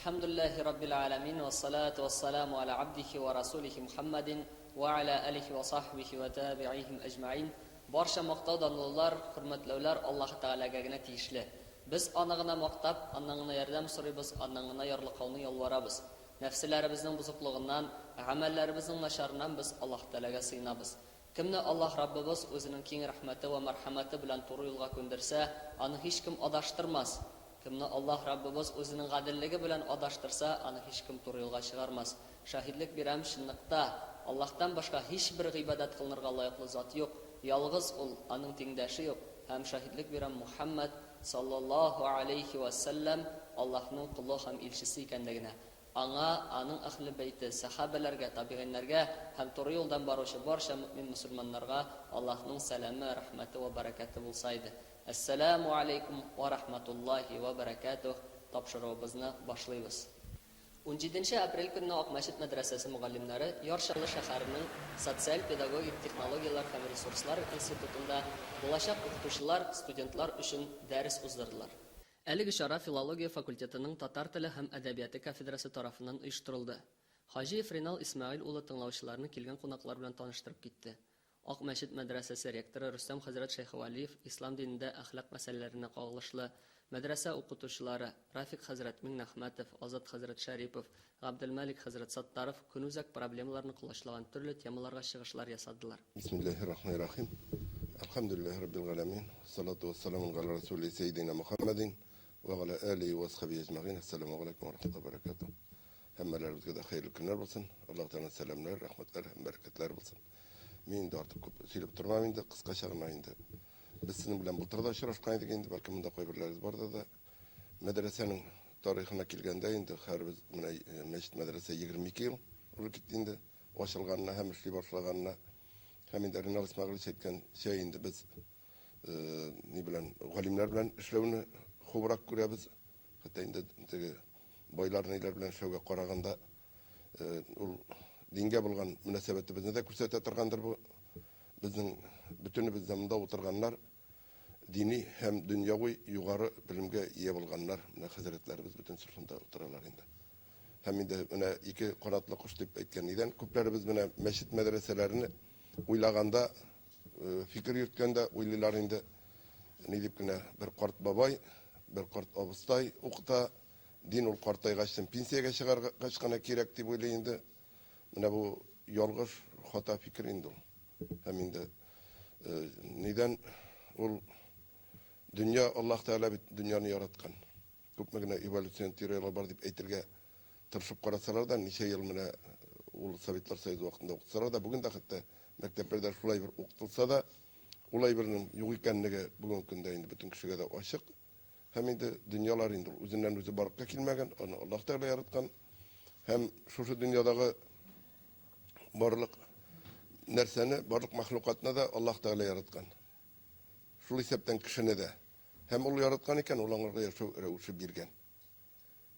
الحمد لله رب العالمين والصلاة والسلام على عبده ورسوله محمد وعلى آله وصحبه وتابعيهم أجمعين. Barcha maqtovdanlar, hurmatlilar Alloh taolaga tegishli. Biz onagina maqtab, onagina yordam so'raymiz, onagina yorliqovni yolvoramiz. Nafsalarimizning buzuqligidan, amallarimizning nasharidan biz Alloh taolaga sığınamiz. Kimni Alloh Rabbimiz o'zining keng rahmati va marhamati bilan to'g'ri yo'lga ko'ndirsa, uni hech kim adashtirmas. Kimni Alloh Rabbimiz o'zining adilligi bilan adashtirsa, uni hech kim to'g'ri yo'lga chiqarmas. Shahidlik beram shunliqda Allohdan boshqa hech bir ibodat qilinirga loyiqli zot yo'q. Yalğız ol, onun tengdashi yo'q. Ham shahidlik beram Muhammad sallallohu alayhi va sallam Allohning quli ham elchisi ekanligini, anga, aning ahli beyti, sahabalarga, tabiinlarga ham to'g'ri yo'ldan boruvchi barcha mu'min musulmonlarga Allohning salami, rahmati va barakati bo'lsaydi. Assalomu alaykum va rahmatullohi va barakatuh. Topshiruvimizni boshlaymiz. 17 aprel kuni Oq Masjid madrasasi muallimlari Yorshalı shaharining sotsial-pedagogik texnologiyalar va resurslar institutida bo'lajak o'qituvchilar, studentlar uchun dars uzdirdilar. Әлеге шара филология факультетының татар теле һәм әдәбияты кафедрасы тарафыннан оештырылды. Хаҗи Ефринал Исмаил улы тыңлаучыларны килгән кунаклар белән таныштырып китте. Ак Мәчет мәдрәсәсе ректоры Рөстәм хәзрәт Шәйхвалиев ислам динендә әхлак мәсьәләләренә кагылышлы, мәдрәсә укытучылары Рафик хәзрәт Миңнәхмәтов, Азат хәзрәт Шәрипов, Габделмалик хәзрәт Саттаров күнүзәк проблемаларны куллашлаган төрле темаларга чыгышлар ясадылар. Бисмиллаһир-рахманир-рахим. Алхамдулиллаһи раббил аламин. Салату вассаламу ала расули саййидина Мухаммадин ва ала алиhi ва асхабиhi әҗмәгин. Ассаламу алейкум ва рахматуллаһи ва баракатуһ. Һәммәләрегезгә дә хәйрле көннәр булсын. Аллаһтан сәламнар, рәхмәтләр һәм бәрәкәтләр булсын. Мин дә артык күп сөйләп тормам инде, кыскача гына инде. Без сезнең белән бултырда очрашкан идек инде, бәлки монда кайберләрегез барда да. Мәдрәсәнең тарихына килгәндә инде һәрбез менә мәчет мәдрәсә 22 ел булып китте инде. Ачылганына һәм эшли башлаганына һәм инде Ринал Исмәгыйль әйткән шәй инде без ни белән галимнәр белән эшләүне хубрак күрәбез. Хәтта инде теге байларны иләр белән эшләүгә караганда ул дингә булган мөнәсәбәтебезне дә күрсәтә торгандыр бу. Безнең бөтенебез заманда утырганнар дини һәм дөньяви югары белемгә ия булганнар. Менә хәзрәтләребез бөтен шунда утыралар инде. Һәм инде менә ике канатлы кош дип әйткән идән күпләребез менә мәчет мәдрәсәләрне уйлаганда, фикер йөрткәндә уйлыйлар инде. Ни дип кенә бер карт бабай, бер карт абыстай укыта, дин ул картайгачтан пенсиягә чыгаргач кына кирәк дип уйлый инде. Менә бу ялгыш хата фикер инде ул. Һәм инде нидән ул дөнья Аллаһ Тәгалә бит дөньяны яраткан. Күпме генә эволюцион теориялар бар дип әйтергә тырышып карасалар да, ничә ел менә ул Советлар Союзы вакытында укытсалар да, бүген дә хәтта мәктәпләрдә шулай бер укытылса да, улай бернең юк икәнлеге бүген көндә инде бөтен кешегә дә ачык. Һәм инде дөньялар инде үзеннән үзе барыкка килмәгән, аны Аллаһ Тәгалә яраткан. Һәм шушы дөньядагы барлык нәрсәне, барлык мәхлукатны да Аллаһ Тәгалә яраткан. Шул исәптән кешене дә. Һәм ул яраткан икән, ул аңарга яшәү рәвеше биргән.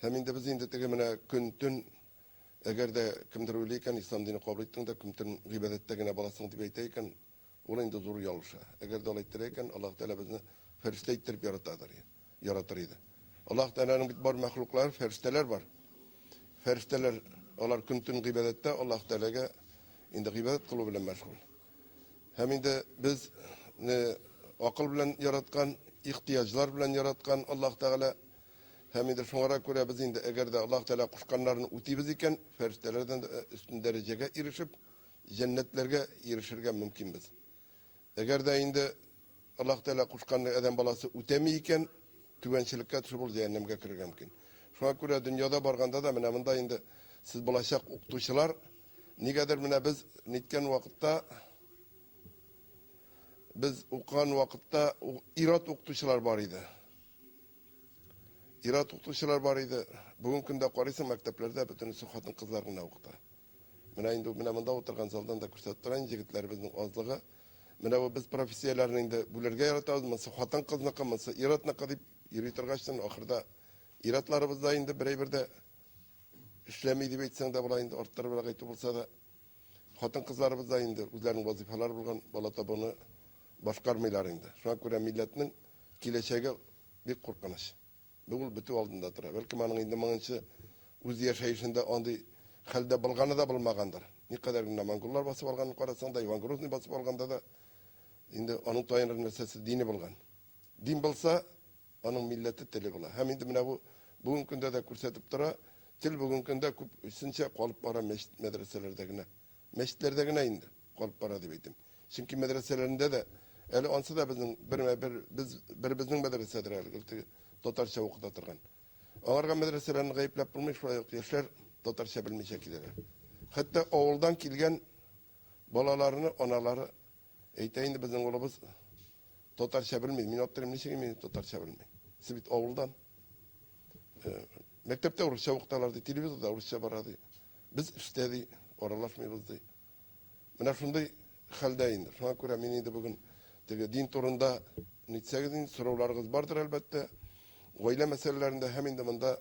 Һәм инде без инде теге менә көн-төн әгәр дә кемдер уйлый икән, ислам дине кабул иттең дә кемдер гыйбадәттә генә баласың дип әйтә икән, ул инде зур ялгыша. Әгәр дә алай итә икән, Аллаһ Тәгалә безне фәрештә итеп яратыр иде. Аллаһ Тәгаләнең бит бар мәхлуклар, фәрештәләр бар. Фәрештәләр алар көн-төн гыйбадәттә Аллаһ Тәгаләгә инде гыйбадәт кылу белән мәшгуль. Һәм инде без акыл белән яраткан, ихтияҗлар белән яраткан Аллаһ Тәгалә. Һәм инде шуңара күрә без инде әгәр дә Аллаһ Тәгалә кушканнарын үтибез икән, фәрештәләрдән үстен дәрәҗәгә ирешеп, җәннәтләргә ирешергә мөмкинбез. Әгәр дә инде Аллаһ Тәгалә кушканны адәм баласы үтәми икән, түбәнчелеккә төшеп ул җәһәннәмгә кергән мөмкин. Шуңа күрә дөньяда барганда да менә монда инде сез булачак укытучылар, нигәдер менә без ниткән вакытта, без укыган вакытта ират укытучылар бар иде. Ират укытучылар бар иде. Бүген көндә карыйсың мәктәпләрдә бөтенесе хатын-кызлар гына укыта. Менә инде монда утырган залдан да күрсәтеп торган җегетләребезнең азлыгы. Менә бу без профессияләрне инде бүләргә яратабыз, монсы хатын-кызныкы, монсы иратныкы дип йөри торгачтан ахырда иратларыбыз да инде берәйбердә эшләми дип әйтсәң дә була инде арттырып әйтү булса да, хатын-кызларыбыз да инде үзләренең вазифалары булган бала табуны башкармыйлар инде. Шуңа күрә милләтнең киләчәге бик куркыныч. Бу бөтү алдында тора. Бәлки моның инде моңынчы Öz yaşayışında onu halde bulganı da bulmagandır. Ne kadar namangullar basıp alganı karasanda, Ivan Grozny basıp alganda da indi onun tayanır meselesi dini bulgan. Din bulsa onun milleti tili bula. Hem indi bu bugün günde de kursatıp dura til bugün günde üstünce kalıp bara meşit medreselerdegine. Meşitlerdegine indi. Kalıp bara diyeydim. Çünkü medreselerinde de öyle onsa da bizim medresedir elbette. Totarça okutatırgan. Onlarga medreselerini gayıplap bulmuş yaşlar totarça bilmeyecek giderler. Hatta oğuldan kilgen balalarını, onaları eyteyinde bizim oğlumuz totarça bilmeyiz. Min otlarım neşe gibi totarça bilmeyiz. Sibit oğuldan. Mektepte Rusça okutarlardı, televizorda Rusça baradı. Biz iştedi, oralaşmıyoruzdu. Buna şunday haldeyindir. Şuna göre meniydi bugün din turunda nitsegizin sorularınız vardır elbette. Oyle meselelerinde hemen de bunda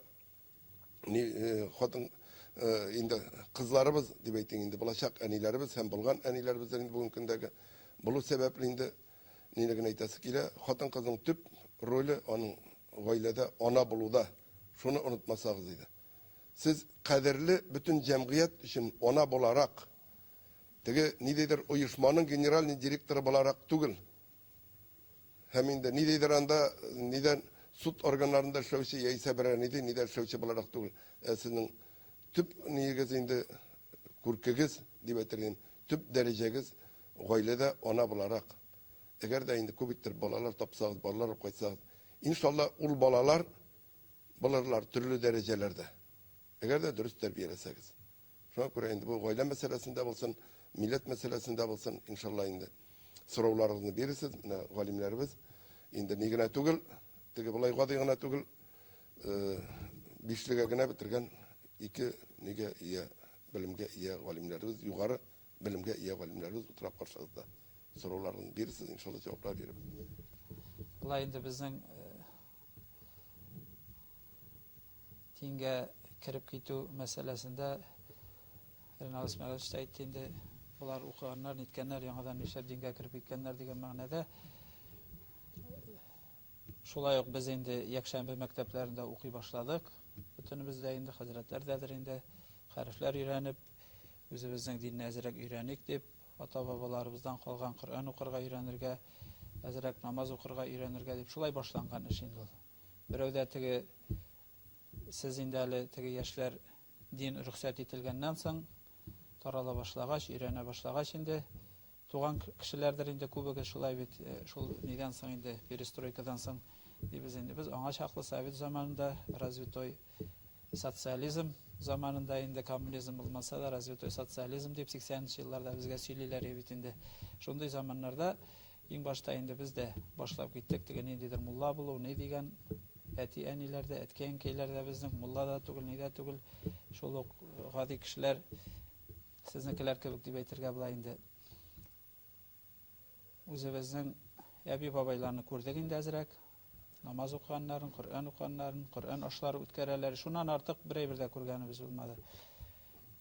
indi kızlarımız dibeytin indi bulaşak anilerimiz hem bulgan anilerimizin bugün gündeki bulu sebeple indi nilegine itası kile hatın kızın tüp rolü onun oylede ona buluda şunu unutmasağız idi. Siz kaderli bütün cemiyet için ona bularak tege nidedir uyuşmanın general direktörü bularak tugul hemen de nidedir anda niden sut organlarında şövçe yaysa berenidi niden şövçe bularak tugul sizin tüp niyegizinde kurkegiz dibetirin tüp derecegiz oylede ona bularak eğer de indi kubittir balalar tapsağız balalar koysağız inşallah ul balalar bulurlar türlü derecelerde. Eğer de dürüst terbiyeleseniz. Şuna göre indi bu oyle meselesinde olsun, millet meselesinde olsun inşallah indi. Sorularınızı verirsiniz, galimlerimiz. Indi nigine tugul, tege bulay gadıyına tugul, bişlige gine bitirgen iki nige iya bilimge iya galimlerimiz, yukarı bilimge iya galimlerimiz oturup karşınızda. Sorularınızı verirsiniz inşallah cevaplar veririm. Bulay indi bizden dinge kirip gitu meselesinde Ernal İsmail işte ettiğinde bunlar okuyanlar, nitkenler, yanıdan nişer dinge kirip gitkenler diye manada şolay yok biz indi yakşembe mekteplerinde okuy başladık. Bütünümüz de indi hazretler dedir indi harfler öğrenip özümüzün dinini ezerek öğrenik dep ata babalarımızdan kalgan Kur'an okurga öğrenirge ezerek namaz okurga öğrenirge dep şolay başlangan iş indi. Birövde tege siz indi tege yaşlar din ruhsat etilgenden soň tarala başlagaç, öğrene başlagaç indi tuğan kişilerdir indi kubege şolay bit şol neden soň indi perestroykadan soň biz ona şaklı Sovet zamanında razvitoy sotsializm zamanında indi komünizm olmasa da razvitoy sotsializm dep 80-nji yıllarda bizge söyleyler bitinde. Şonday zamanlarda en başta indi biz de başlap gittik degen indidir mulla bulu ne degen eti enilerde etken keylerde bizning mulla da tugul ne da tugul şoluk gadi kişiler siznikiler kebek dep aytırga bular indi. Özübüzning abi babaylarını gördük indi azrak namaz okuyanların, Kur'an okuyanların, Kur'an aşları ütkereleri şundan artık birey-birde görgenimiz olmadı.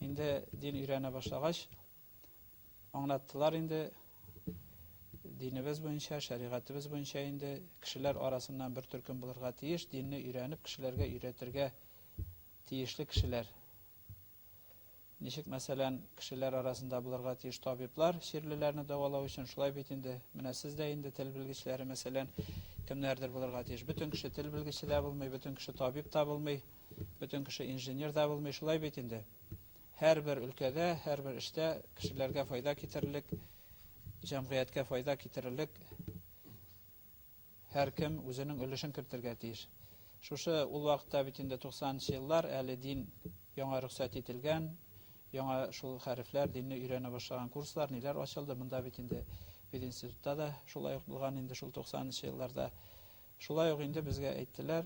Indi din öğrene başlagaç anlattılar indi dinimiz boyunca, şeriatımız boyunca indi kişiler arasından bir türkün bulurga tiyiş, dinini öğrenip kişilerge öğretirge tiyişli kişiler. Nişik mesela kişiler arasında bulurga tiyiş tabiplar, şirlilerini davalav için şulay bitindi. Mine sizde indi til bilgiçleri mesela kimlerdir bulurga tiyiş. Bütün kişi til bilgiçi de bulmay, bütün kişi tabip da bulmay, bütün kişi injinier da bulmay, şulay bitindi. Her bir ülkede, her bir işte kişilerge fayda getirilik, cemiyetke fayda getirilik, her kim özünün ülüşün kirtirge tiyiş. Şuşu ul vaqtda bitinde 90-nji yıllar äli din yaňa ruhsat etilgen, yaňa şol harfler dinni öğrene başlagan kurslar neler açıldı. Munda bitinde bir institutda da şolay bulgan indi şol 90-nji yıllarda. Şolay yok indi bizge aytdylar,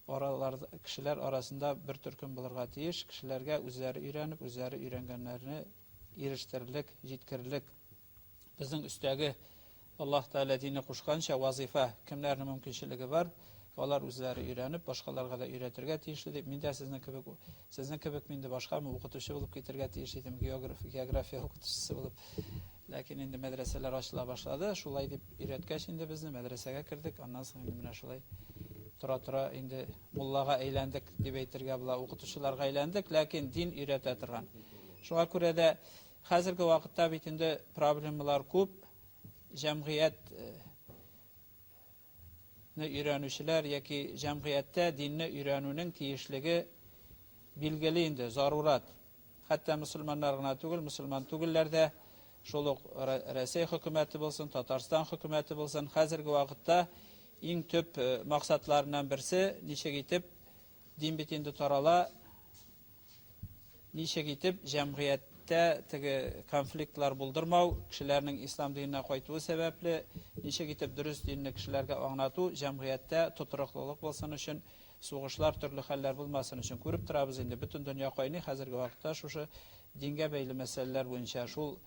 oralarda kişiler arasında bir türkün bulurga tiyiş, kişilerge özleri öğrenip, özleri öğrengenlerini eriştirilik, jetkirilik. Bizning üstdägi Allah Taala dini kuşkança vazifa kimlerinin mümkinçiligi var. Olar özleri öğrenip başkalarga da öğretirge tiyişli dep mende sizning kebek mende başka mı okutuşu bulup getirge tiyiş edim geografiya okutuşusu bulup lakin endi medreseler açıla başladı. Şulay dep öğretkeç indi bizni medresege kirdik. Ondan soň mine şulay Тұра-тұра енді муллаға әйләндік деп әйтергә була, укытучыларга әйләндек, ләкин дин өйрәтә торган. Шуңа күрә дә хәзерге вакытта бит инде проблемалар күп. Җәмгыять өйрәнүчеләр яки җәмгыятьтә динне өйрәнүнең тиешлеге билгеле инде, зарурат. Хәтта мөселманнар гына түгел, мөселман түгелләр дә, шул ук Россия хөкүмәте булсын, Татарстан хөкүмәте булсын, хәзерге вакытта иң төп максатларыннан берсе ничек итеп дин бит инде тарала, ничек итеп җәмгыятьтә теге конфликтлар булдырмау, кешеләрнең ислам диненә кайтуы сәбәпле, ничек итеп дөрес динне кешеләргә аңлату, җәмгыятьтә тотрыклылык булсын өчен, сугышлар, төрле хәлләр булмасын өчен күреп торабыз инде. Бөтен дөнья кайный хәзерге вакытта шушы дингә бәйле мәсьәләләр буенча шул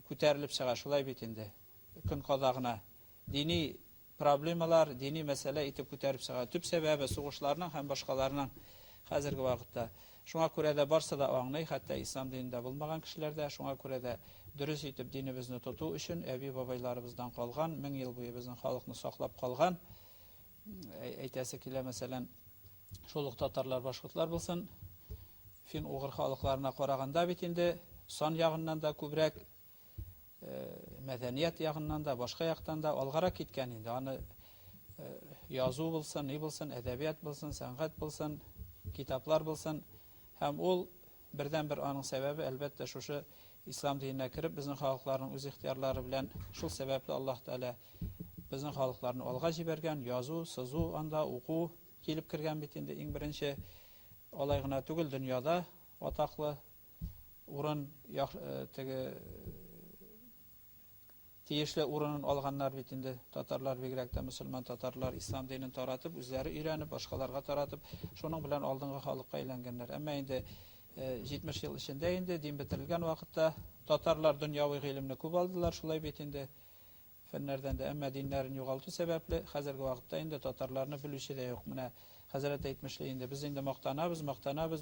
күтәрелеп чыга, шулай бит инде. Көн кадагына дини проблемалар, дини мәсьәлә итеп күтәреп чыга. Төп сәбәбе сугышларның һәм башкаларның хәзерге вакытта. Шуңа күрә дә барсы да аңлый, хәтта ислам динендә булмаган кешеләр дә, шуңа күрә дә дөрес итеп динебезне тоту өчен әби-бабайларыбыздан калган, 1000 ел буе безнең халыкны саклап калган. Әйтәсе килә, мәсәлән, шул ук татарлар, башкортлар булсын, фин-угыр халыкларына караганда бит инде сан ягыннан да күбрәк, мәдәният ягыннан да, башка яктан да алгарак киткән инде. Аны язу булсын, ни булсын, әдәбият булсын, сәнгать булсын, китаплар булсын, һәм ул бердән-бер аның сәбәбе әлбәттә шушы ислам диненә кирип, безнең халыкларның үз ихтиярлары белән, шул сәбәпле Аллаһ Тәала безнең халыкларны алга җибәргән, язу, сызу, анда уку килеп кергән бит инде иң беренче. Алай гына түгел, дөньяда атаклы урын, теге тиешле урынын алганнар бит инде. Татарлар, бигрәк тә мөселман татарлар ислам динен таратып, үзләре өйрәнеп, башкаларга таратып, шуның белән алдынгы халыкка әйләнгәннәр. Әмма инде 70 ел эчендә инде дин бетерелгән вакытта татарлар дөньяви гыйлемне күп алдылар, шулай бит инде. Фәннәрдән дә, әмма диннәрен югалту сәбәпле хәзерге вакытта инде татарларны белүче дә юк. Менә хәзрәт әйтмешли инде, без инде мактанабыз,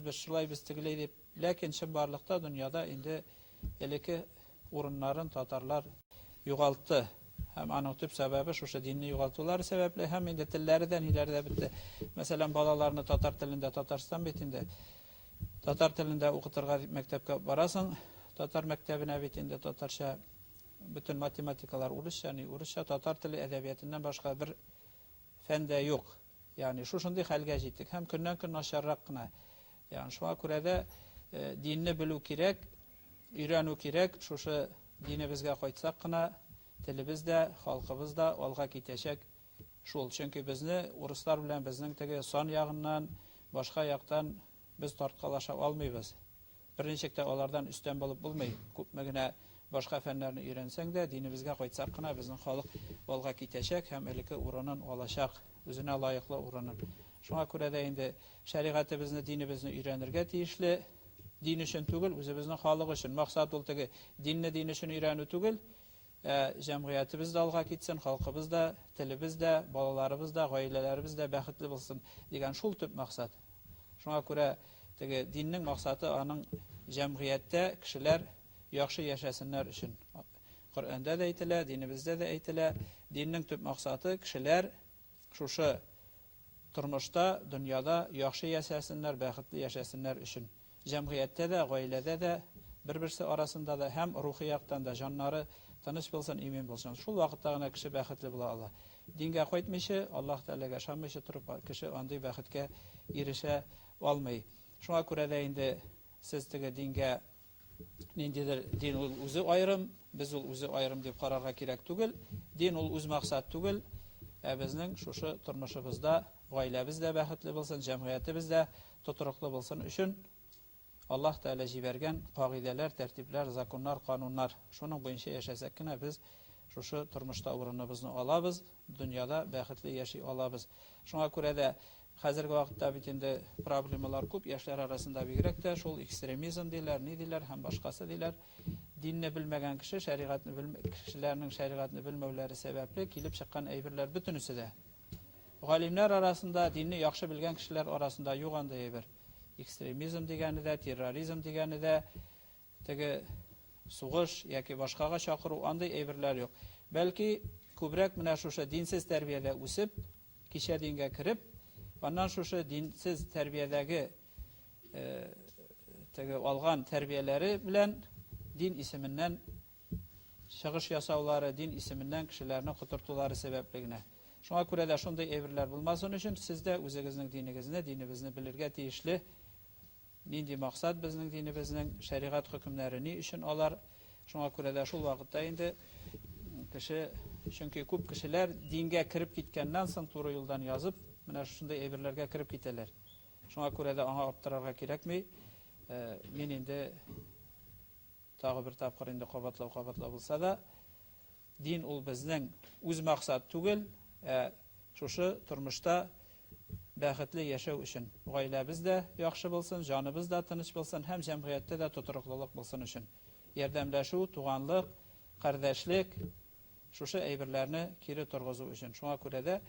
без шулай, без тегеләй дип, ләкин чынбарлыкта дөньяда инде элекке урыннарын татарлар югалтты. Һәм аның төп сәбәбе шушы динне югалтулары сәбәпле, һәм инде телләре дә, ниләре дә бетте. Мәсәлән, балаларны татар телендә, Татарстан бит инде татар телендә укытырга дип мәктәпкә барасың, татар мәктәбенә бит инде татарча bütün matematiklar урысча, татар теле әдәбиятыннан башка бер фән дә юк. Yani шушындый хәлгә җиттек һәм көннән-көн начаррак кына. Yani шуңа күрә дә динне белү кирәк, өйрәнү кирәк. Шушы динебезгә кайтсак кына телебез дә, халкыбыз да алга китәчәк. Шул, чөнки безне урыслар белән безнең теге сан ягыннан, башка яктан без тарткалаша алмыйбыз. Берничек тә алардан үстән булып булмый. Күпме генә башка фәннәрне өйрәнсәң дә, динебезгә кайтсак кына безнең халык алга китәчәк һәм элекке урынын алачак, үзенә лаеклы урынын. Шуңа күрә дә инде шәригатебезне, динебезне өйрәнергә тиешле. Дин өчен түгел, үзебезнең халык өчен. Максат ул теге динне дин өчен өйрәнү түгел, җәмгыятебез дә алга китсен, халкыбыз да, телебез дә, балаларыбыз да, гаиләләребез дә бәхетле булсын дигән шул төп максат. Шуңа күрә теге диннең максаты аның җәмгыятьтә кешеләр яхшы яшәсеннәр өчен. Коръәндә дә әйтелә, динебездә дә әйтелә, диннең төп максаты кешеләр шушы тормышта, дөньяда яхшы яшәсеннәр, бәхетле яшәсеннәр өчен. Җәмгыятьтә дә, гаиләдә дә, бер-берсе арасында да һәм рухи яктан да җаннары тыныч булсын, имин булсын. Шул вакытта гына кеше бәхетле була ала. Дингә кайтмыйча, Аллаһ Тәаләгә ышанмыйча торып, кеше андый бәхеткә ирешә алмый. Шуңа күрә дә инде сез теге дингә ниндидер дин ул үзе аерым, без ул үзе аерым дип карарга кирәк түгел. Дин ул үз максат түгел. Безнең шушы тормышыбызда, гаиләбез дә бәхетле булсын, җәмгыятебез дә тотрыклы булсын өчен Аллаһ Тәалә җибәргән кагыйдәләр, тәртипләр, законнар, кануннар, шуның буенча яшәсәк кенә без шушы тормышта урыныбызны алабыз, дөньяда бәхетле яши алабыз. Шуңа күрә дә хәзерге вакытта бит инде проблемалар күп, яшьләр арасында бигрәк тә шул экстремизм диләр, ни диләр һәм башкасы диләр. Динне белмәгән кеше, шәригатьне кешеләрнең шәригатьне белмәүләре сәбәпле килеп чыккан әйберләр бөтенесе дә. Галимнәр арасында, динне яхшы белгән кешеләр арасында юк андай әйбер. Экстремизм дигәне дә, терроризм дигәне дә, теге сугыш яки башкага чакыру, андай әйберләр юк. Бәлки күбрәк менә шушы динсез тәрбиядә үсеп, кичә дингә кереп, аннан шушы динсез тәрбиядәге теге алган тәрбияләре белән дин исеменнән чыгыш ясаулары, дин исеменнән кешеләрне котыртулары сәбәпле генә. Шуңа күрә дә шундый әйберләр булмасын өчен сез дә үзегезнең динегезне, динебезне белергә тиешле. Нинди максат безнең динебезнең, шәригать хөкемнәре ни өчен алар? Шуңа күрә дә шул вакытта инде кеше, чөнки күп кешеләр дингә кереп киткәннән соң туры юлдан язып, менә шундый әйберләргә кереп китәләр. Шуңа күрә дә аңа аптырарга кирәкми. Мин инде тагы бер тапкыр инде кабатлау булса да, дин ул безнең үз максат түгел, шушы тормышта бәхетле яшәү өчен. Гаиләбез дә яхшы булсын, җаныбыз да тыныч булсын, һәм җәмгыятьтә дә тотрыклылык булсын өчен. Ярдәмләшү, туганлык, кардәшлек, шушы әйберләрне кире торгызу өчен. Шуңа күрә дә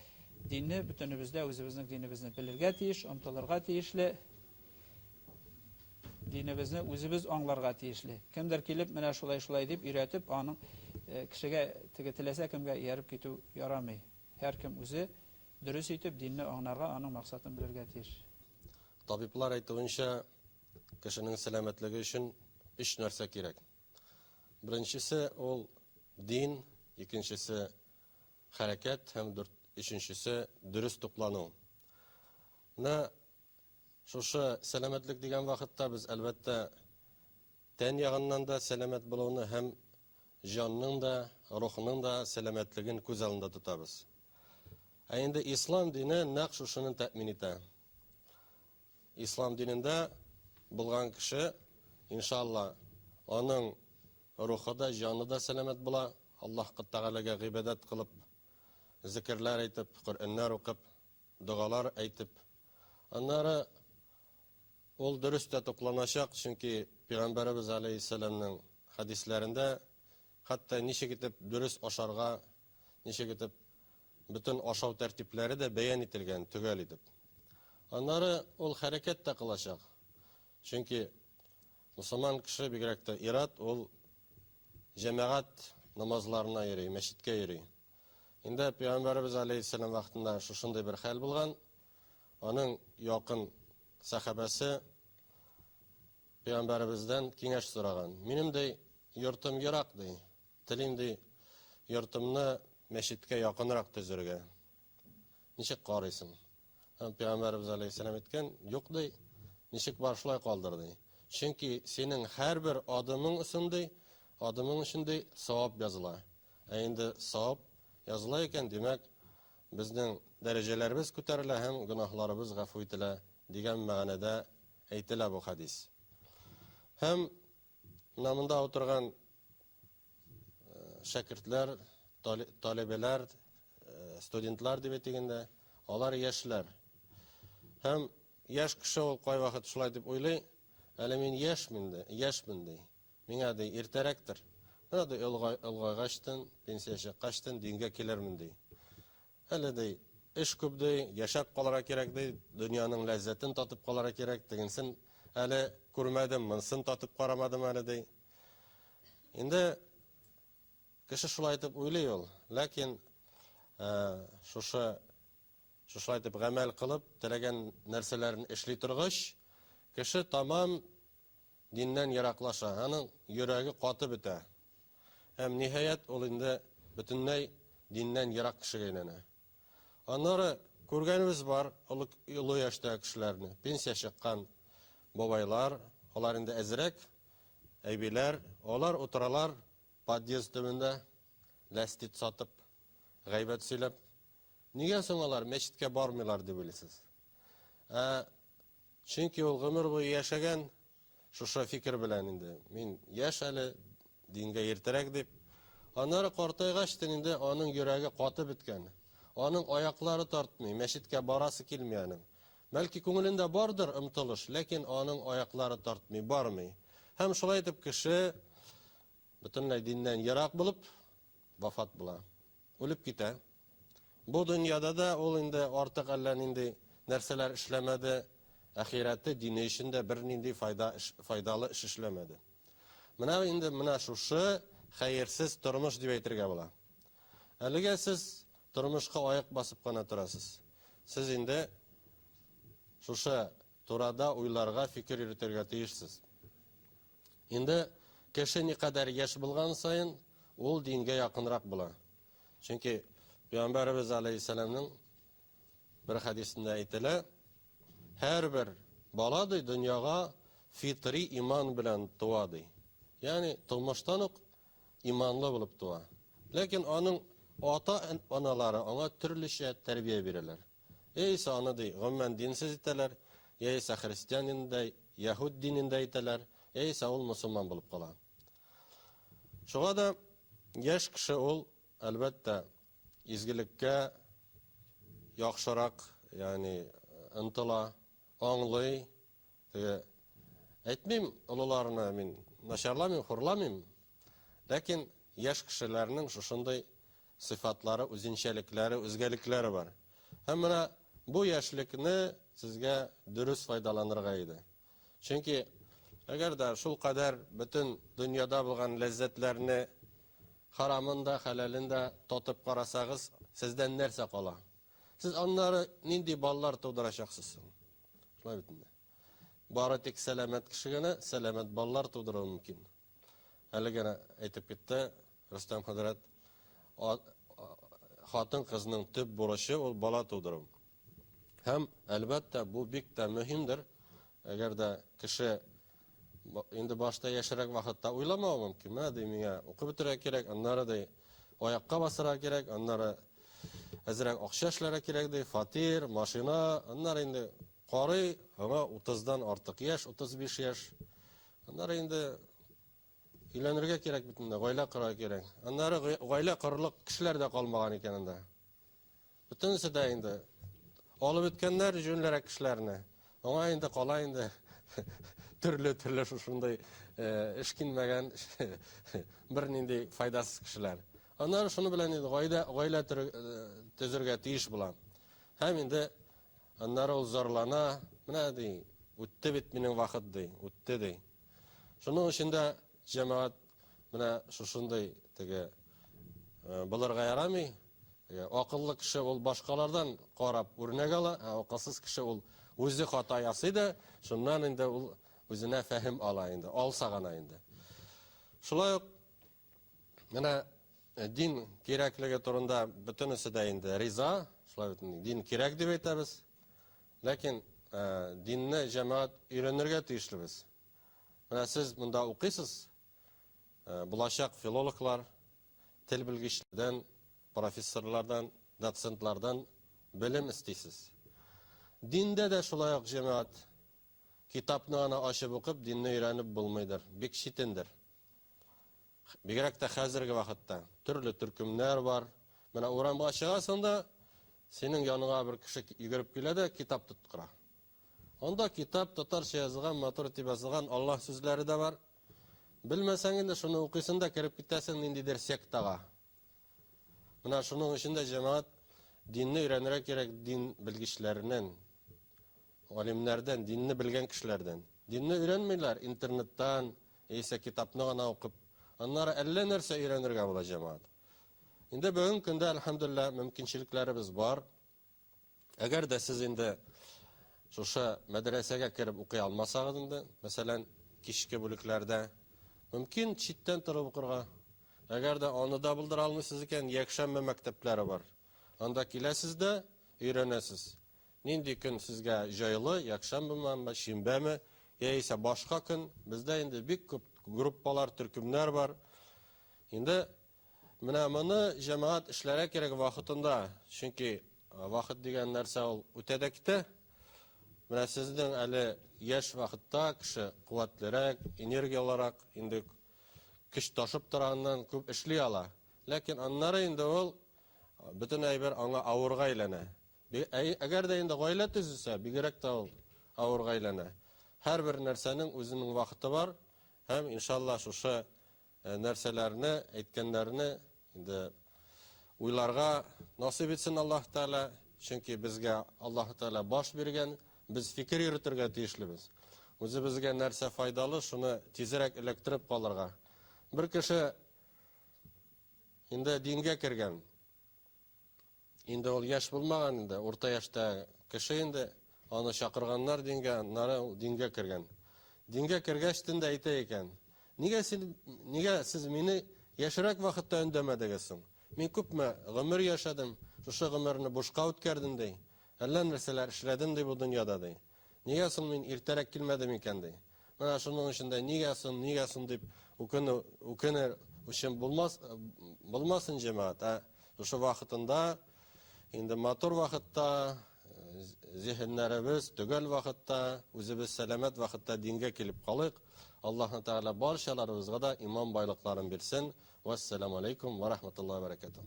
динне бөтенебездә үзебезнең динебезне белергә тиеш, омтылырга тиешле. Динебезне үзебез аңларга тиешле. Кемдер килеп, менә шулай дип өйрәтеп, аның кешегә теге теләсә кемгә ияреп китү ярамый. Һәркем үзе дөрес итеп динне аңларга, аның максатын белергә тиеш. Табиблар әйтүенчә, кешенең сәламәтлеге өчен 3 нәрсә кирәк. Беренчесе ул дин, икенчесе хәрәкәт һәм өченчесе дөрес туклану. Шушы сәламәтлек дигән вакытта без әлбәттә тән ягыннан да сәламәт булуны һәм җанның да, рухның да сәламәтлеген күз алдында тотабыз. Инде ислам дине нәкъ шушыны тәэмин итә. Ислам динендә булган кеше, иншалла, аның рухы да, җаны да сәламәт була. Аллаһка Тәгаләгә гыйбадат кылып, зикрләр әйтеп, Коръәннәр укып, дугалар әйтеп, аннары ул дөрес тә тукланачак, чөнки Пәйгамбәрбез алейһиссәламның хадисләрендә хәтта ничек итеп дөрес ашарга, ничек итеп бөтен ашау тәртипләре дә бәян ителгән төгәл итеп. Аннары ул хәрәкәт тә кылачак. Чөнки мусламан кеше бигрәк тә ират, ул җәмәгать намазларына йөри, мәчеткә йөри. Инде Пәйгамбәрбез алейһиссәлам вакытында шушындай бер хәл булган. Аның якын сахабасы Пәйгамбәрбездән киңәш сораган. Минем дә йортым ерак ди. Телим ди йортымны мәчеткә якынрак төзергә. Ничек карыйсың? Пәйгамбәрбез алейһиссәлам әйткән, юк ди, ничек бар шулай калдыр ди. Чөнки синең һәрбер адымың өчен ди савап языла. Инде савап языла икән, димәк, безнең дәрәҗәләребез күтәрелә һәм гөнаһларыбыз гафу ителә дигән мәгънәдә әйтелә бу хадис. Һәм намында утырган шәкертләр, таләбәләр, студентлар дип әйтгәндә, алар яшьләр. Һәм яшь кеше ул кай вакыт шулай дип уйлый, әле мин яшьмен ди. Миңа ди иртәрәктер. Менә ди ылгайгачтын, пенсия чыккачтын дингә килермен ди. Әле ди эш күп ди, яшәп калырга кирәк ди, дөньяның ләззәтен татып калырга кирәк дигәнсен әле күрмәдем, монсын татып карамадым әле ди. Инде кеше шулай дип уйлый ул, ләкин шулай дип гамәл кылып, теләгән нәрсәләрен эшли торгач, кеше тамам диннән ераклаша, аның йөрәге каты бетә. Һәм ниһаять ул инде бөтенләй диннән ерак кешегә әйләнә. Аннары күргәнебез бар, олы яшьтәге кешеләрне, пенсия чыккан бабайлар, алар инде әзрәк, әйбиләр, алар утыралар подъезд төбендә, ләстит сатып, гайбәт сөйләп. Нигә соң алар мәчеткә бармыйлар дип уйлыйсыз? Чөнки ул гомер буе яшәгән шушы фикер белән инде. Мин яшь әле, дингә иртәрәк дип. Аннары картайгач инде аның йөрәге каты беткән. Аның аяклары тартмый, мәчеткә барасы килми аның. Бәлки күңелендә бардыр ымтылыш, ләкин аның аяклары тартмый, бармый. Һәм шулай итеп кеше бөтенләй диннән ерак булып вафат була. Үлеп китә. Бу дөньяда да ул инде артык әллә нинди нәрсәләр эшләмәде, ахирәте дине өчен бер нинди файдалы эш эшләмәде. Менә шушы хәерсез тормыш дип әйтергә була. Әлегә сез тормышка аяк басып кына торасыз. сез инде шушы турада уйларга, фикер йөртергә тиешсез. Инде кеше никадәр яшь булган сайын, ул дингә якынрак була. Чөнки Пәйгамбәрбез алейһиссаламның bir хадисендә әйтелә, һәрбер бала дөньяга фитри иман белән туа ди. Ягъни тумыштан ук иманлы булып туа. Ләкин аның ата-аналары аңа төрлечә тәрбия бирәләр. Яисә аны ди гомумән динсез итәләр, яисә христиан динендә, яһуд динендә итәләр, яисә ул мусулман булып кала. Шуңа да яшь кеше ул әлбәттә изгелеккә яхшырак, ягъни ынтыла, аңлый. Әйтмим, олыларны мин начарламыйм, хурламыйм. Ләкин яшь кешеләрнең шушындай сыйфатлары, үзенчәлекләре, үзгәлекләре бар. Һәм менә бу яшьлекне сезгә дөрес файдаланырга иде. Чөнки әгәр дә шул кадәр бөтен дөньяда булган ләззәтләрне харамын да, хәләлен дә тотып карасагыз, сездән нәрсә кала? Сез аннары нинди баллар тудырачаксыз? Шулай бит инде. Бары тик сәламәт кеше генә сәламәт баллар тудыру мөмкин. Әле генә әйтеп китте Рөстәм хәзрәт, хатын кызның төп бурычы ул бала тудыру. Һәм әлбәттә бу бик тә мөһимдер. Әгәр дә кеше инде башта яшәрәк вакытта уйламау мөмкин. Менә ди миңа укып бетерә кирәк, аннары ди аякка басыра кирәк, аннары әзрәк акча эшләргә кирәк ди, фатир, машина, аннары инде карый, аңа 30-дан артык яшь, 35 яшь. Аннары инде өйләнергә кирәк бит инде, гаилә корырга кирәк. Аннары гаилә корырлык кешеләр дә калмаган икән инде. Бөтенесе дә инде алып беткәннәр җүнләрәк кешеләрне. Аңа инде кала инде төрле шушындай эшкинмәгән бер нинди файдасыз кешеләр. Аннары шуны белән инде гаилә төзергә тиеш була. Һәм инде аннары ул зарлана, менә ди, үтте бит минең вакыт ди, үтте ди. Шуның өчен дә җәмәгать менә шушындай теге булырга ярамый. Акыллы кеше ул башкалардан карап үрнәк ала, акылсыз кеше ул үзе хата ясый да, шуннан инде ул үзенә фәһим ала инде, алса гына инде. Шулай ук менә дин кирәклеге турында бөтенесе дә инде риза, шулай ук дин кирәк дип әйтәбез. Ләкин динне җәмәгать өйрәнергә тиешлебез. Менә сез монда укыйсыз, булачак филологлар, тел белгечләрдән, профессорлардан, доцентлардан белем истисез. Диндә дә шулай ук җәмәгать китапны аны ачып укып, динне өйрәнеп булмыйдыр, бик читендер. Бигрәк тә хәзерге вакытта төрле төркемнәр бар. Менә урамга чыгасың да, синең яныңа бер кеше йөгереп килә дә китап тоткыра. Анда китап татарча язылган, матур итеп язылган Аллаһ сүзләре дә бар. Белмәсәң инде шуны укыйсың да кирип китәсең ниндидер сектага. Менә шуның өчен дә җәмәгать динне өйрәнергә кирәк, дин белгечләреннән, алимнәрдән, динне белгән кешеләрдән. Динне өйрәнмәйләр интернеттан, яисә китапны гына укып, аннары әллә нәрсә өйрәнергә була җәмәгать. Инде бүген көндә әлхәмдүлилләһ мөмкинчелекләребез бар. Әгәр дә сез инде шушы мәдрәсәгә кирип укый алмасагыз инде, мәсәлән, кичке бүлекләрдә мөмкин читтән торып укырга. Әгәр дә аны да булдыра алмыйсыз икән, якшәмбе мәктәпләре бар. Анда киләсез дә өйрәнәсез. Нинди көн сезгә җайлы, якшәмбеме, шимбәме, яисә башка көн, бездә инде бик күп группалар, төркемнәр бар. Инде менә моны җәмәгать эшләргә кирәк вакытында, чөнки вакыт дигән нәрсә ул үтә дә китә. Менә сезнең әле яшь вакытта кеше куәтлерәк, энергиялырак, инде көч ташып торганнан күп эшли ала. Ләкин аннары инде ул бөтен әйбер аңа авырга әйләнә. Әгәр дә инде гаилә төзелсә, бигрәк тә ул авырга әйләнә. Һәрбер нәрсәнең үзенең вакыты бар. Һәм иншалла шушы нәрсәләрне, әйткәннәрне инде уйларга насыйп итсен Аллаһ Тәгалә, чөнки безгә Аллаһ Тәгалә баш биргән, без фикер йөртергә тиешлебез. Үзебезгә нәрсә файдалы, шуны тизрәк эләктереп калырга. Бер кеше инде дингә кергән. Инде ул яшь булмаган инде, урта яшьтә кеше инде, аны чакырганнар дингә, аннары ул дингә кергән. Дингә кергәч тә әйтә икән: "Нигә сез мине яшьрәк вакытта өндәмәдегез соң? Мин күпме гомер яшәдем, шушы гомерне бушка үткәрдем ди. Әллә нәрсәләр эшләдем ди бу дөньяда ди. Нигә соң мин иртәрәк килмәдем икән ди. Менә шуның өчен нигә соң дип үкенер өчен булмасын җәмәгать. Шушы вакытында, инде матур вакытта, зиһеннәребез төгәл вакытта, үзебез сәламәт вакытта дингә килеп калыйк. Аллаһ Тәгалә барчаларыбызга да иман байлыкларын бирсен. Вассаламу алейкум ва рахматуллахи ва баракатух.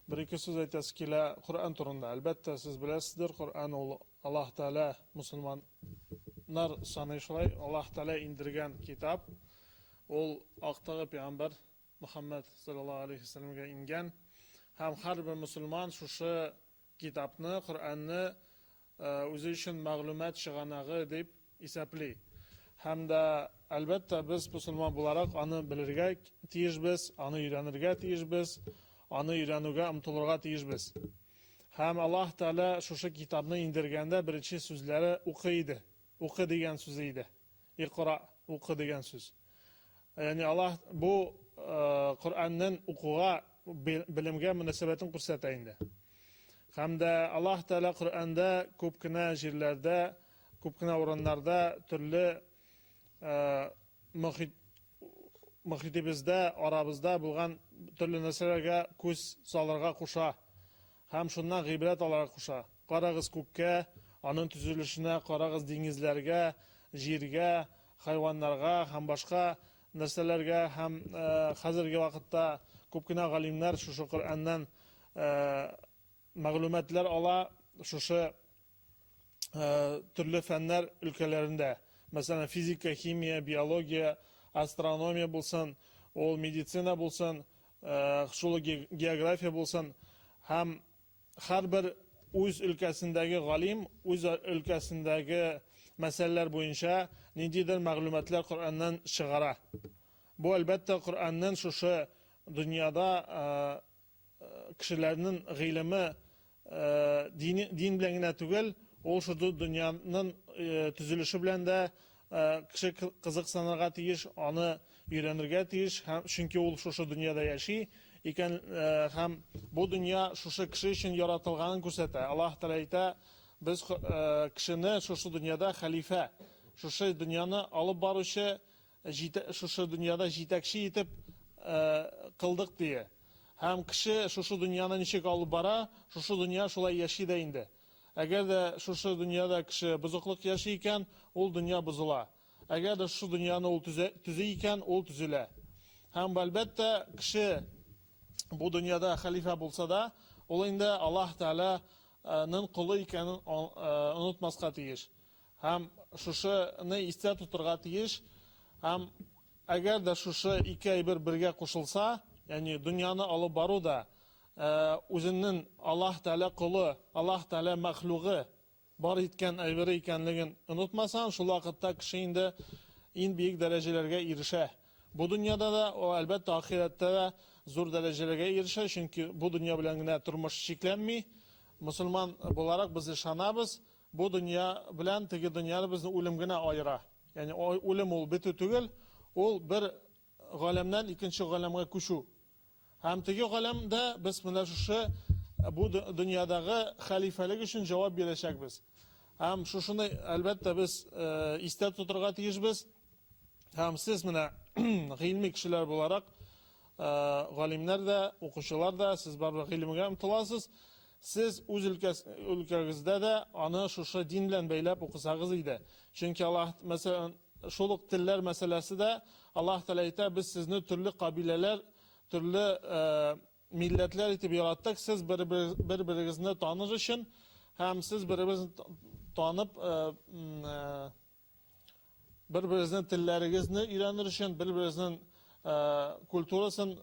Бір-ике сүз әйтәсе килә Коръән турында. Әлбәттә, сез беләсездер, Коръән ул Аллаһ Тәгалә мусламаннар саны шулай Аллаһ Тәгалә индергән китап. Ул актагы пәйгамбер Мөхәммәд саллаллаһу алейхи ва сәлләмгә ингән. Һәм һәрбер мусульман шушы китапны, Коръәнне үзе өчен мәгълүмат чыганагы дип исәпли. Һәм дә әлбәттә без мусульман буларак аны белергә тиешбез, аны өйрәнергә тиешбез, аны өйрәнүгә омтылырга тиешбез. Һәм Аллаһ Тәгалә шушы китапны индергәндә беренче сүзләре укы иде. Укы дигән сүз иде. Иқра, укы дигән сүз. Ягъни Аллаһ бу Коръәннән укуга, белемгә мөнәсәбәтен күрсәтә инде. Һәм дә Аллаһ Тәгалә Коръәндә күп кенә җирләрдә, күп кенә урыннарда төрле мөхитебездә, арабызда булган төрле нәрсәләргә күз салырга куша. Һәм шуннан гыйбрәт алырга куша. Карагыз күккә, аның төзелешенә, карагыз диңгезләргә, җиргә, хайваннарга һәм башка нәрсәләргә. Һәм хәзерге вакытта күп кенә галимнәр шушы Коръәннән мәгълүматлар ала, шушы төрле фәннәр өлкәләрендә. Мәсәлән, физика, химия, биология, астрономия булсын, ул медицина булсын, шул география булсын. Һәм һәрбер үз өлкәсендәге галим, үз өлкәсендәге мәсьәләләр буенча ниндидер мәгълүматлар Коръәннән чыгара. Бу әлбәттә Коръәннән шушы дөньяда кешеләрнең гыйлеме дин белән генә түгел, ул шушы дөньяның төзелеше белән дә кеше кызыксынырга тиеш, аны өйрәнергә тиеш, чөнки ул шушы дөньяда яши икән. Һәм бу дөнья шушы кеше өчен яратылганын күрсәтә. Аллаһ Тәгалә әйтә: "Без кешене шушы дөньяда хәлифә, шушы дөньяны алып баручы, шушы дөньяда җитәкче итеп кылдык" дие. Һәм кеше шушы дөньяны ничек алып бара, шушы дөнья шулай яши дә инде. Әгәр дә шушы дөньяда кеше бозыклык яши икән, ул дөнья бозыла. Әгәр дә шушы дөньяны ул төзи икән, ул төзелә. Һәм әлбәттә кеше бу дөньяда хәлифә булса да, ул инде Аллаһ Тәгаләнең кулы икәнен онытмаска тиеш. Һәм шушыны истә тотырга тиеш. Һәм әгәр дә шушы ике әйбер бергә кушылса, ягъни дөньяны алып бару да үзенең Аллаһ Тәгалә кулы, Аллаһ Тәгалә мәхлугы бар иткән әйбере икәнлеген онытмасан, шул вакытта кеше инде иң бийек дәрәҗәләргә ирешә. Бу дөньяда да, әлбәттә ахирәттә дә зур дәрәҗәләргә ирешә, чөнки бу дөнья белән генә тормыш шикләнми. Мусульман буларак без ышанабыз, бу дөнья белән теге дөньяны безне үлем генә аера. Ягъни үлем ул бетү түгел, ул бер галәмнән икенче галәмгә күчү. Һәм теге галәмдә без менә шушы бу дөньядагы хәлифәлек өчен җавап бирәчәкбез. Һәм шушыны әлбәттә без истә тотырга тиешбез. Һәм сез менә гыйльми кешеләр буларак, галимнәр дә, укучылар да, сез барбыр гыйлемгә омтыласыз. Сез үз өлкәгездә дә аны шушы дин белән бәйләп укысагыз иде. Чөнки Аллаһ, мәсәлән, шул ук телләр мәсьәләсе дә Аллаһ Тәгалә әйтә: "Без сезне төрле кабиләләр, төрле милләтләр итеп яраттык, сез бер-берегезне таныр өчен, һәм сез бер-берегезне танып, бер-берегезнең телләрегезне өйрәнер өчен, бер-берегезнең культурасын,